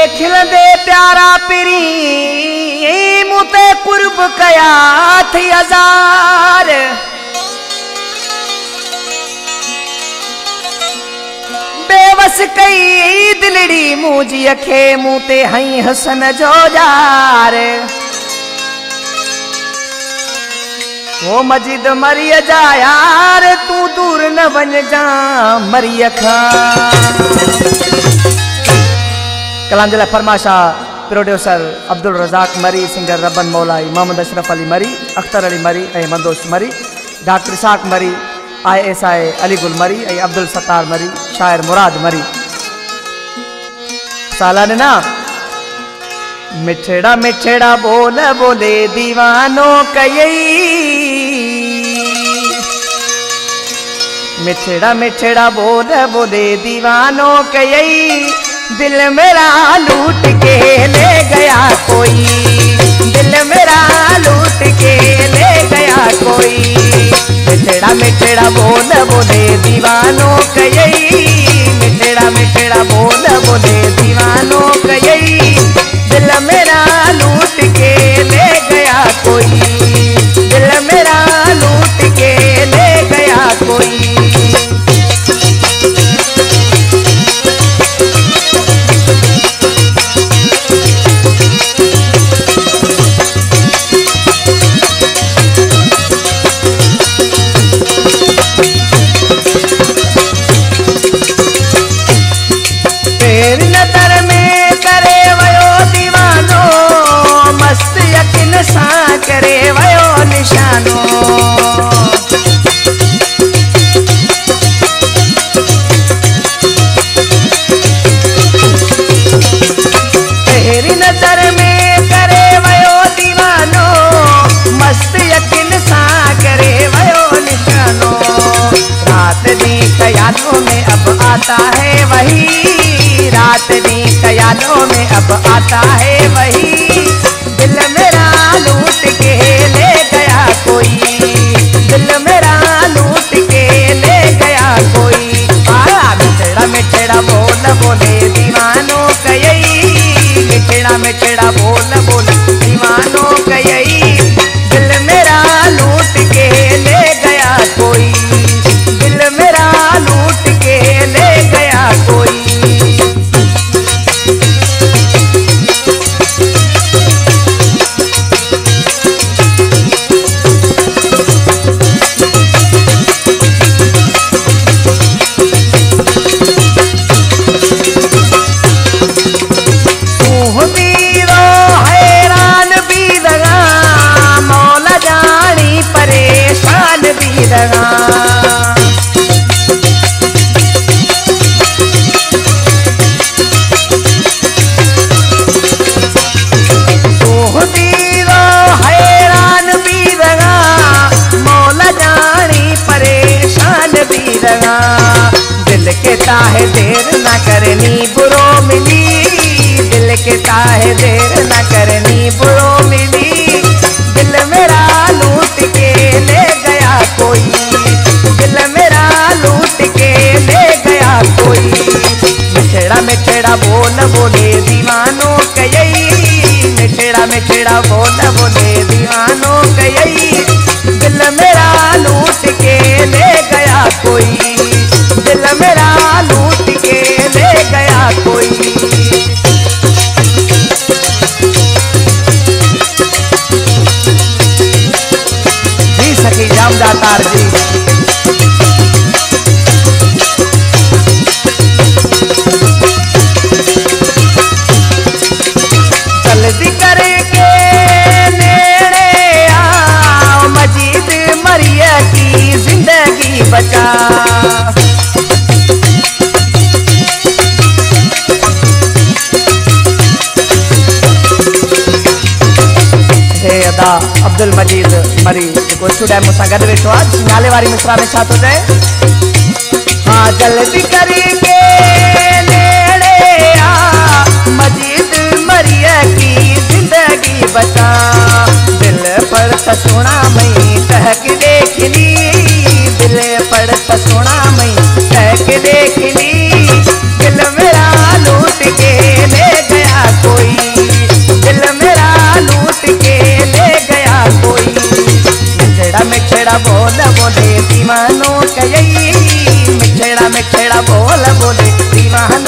खिलंदे प्यारा पिरी मुते कुर्ब कया थी हजार। बेवस कई दिलड़ी मुझी अखे मुते हई हसन जो जार। वो मजिद मरी जा यार तू दूर न बन जा मरी अखा। कलाम जिला फरमाशा प्रोड्यूसर अब्दुल रज़ाक मरी, सिंगर रबन मौलाई, मोहम्मद अशरफ अली मरी, अख्तर अली मरी, मंदोश मरी, डॉक्टर इसाक मरी, ISI अली गुल मरी, अब्दुल सत्तार मरी, शायर मुराद मरी। सालान ना मिठड़ा मिठड़ा बोल बोले दीवानों कयई। मिठड़ा मिठड़ा बोल बोले दीवानों कयई। दिल मेरा लूट के ले गया कोई, दिल मेरा लूट के ले गया कोई। मिठड़ा मिठड़ा बोल बोले दीवानों कयई। मिठड़ा मिठड़ा बोल बोले दीवानों कयई। दिल मेरा लूट के ले गया कोई, दिल मेरा लूट के ले गया कोई। करे वयो निशानो। तेरी नजर में करे वयो दीवानो। मस्त यकीन सा करे वयो निशानो। रात दी ख्यालों में अब आता है वही, रात दी ख्यालों में अब आता है वही। दिल मेरा लूट के ले गया कोई, दिल मेरा लूट के ले गया कोई। मिठड़ा मिठड़ा बोल बोले दीवानों कयई। मिठड़ा मिठड़ा बोल बोले दीवानों कयई। दिल मेरा लूट के ले गया कोई, दिल मेरा लूट के ले गया कोई। दिल के ताहे देर न करनी बुरो मिली। दिल के ताहे देर न करनी बुरो मिली। दिल मेरा लूट के ले गया कोई, दिल मेरा लूट के ले गया कोई। मिठड़ा मिठड़ा बोल बोले दीवानों कयई। मिठड़ा मिठड़ा बोल बोले दीवानों कयई। दिल मेरा लूट के ले गया कोई, दिल मेरा लूट के ले गया कोई। जी सखी जामदातार जी। जल्दी करके नेड़े आओ, मजीद मरिया की जिंदगी बचा। अब्दुल मजीद मरी को स्टूडेंट मुसा गद वेठो आज नाले वारी मिसरा में छा तो जाए। हाँ जल्दी करके नेड़े आ, मजीद मरिया की जिंदगी बचा। दिल पर सोना मई टहक देख ली। दिल पर सोना मई टहक देख ली। दिल मेरा लूट के ले गया दीवानों कई मिठड़ा मिठड़ा बोल बोले दीवाना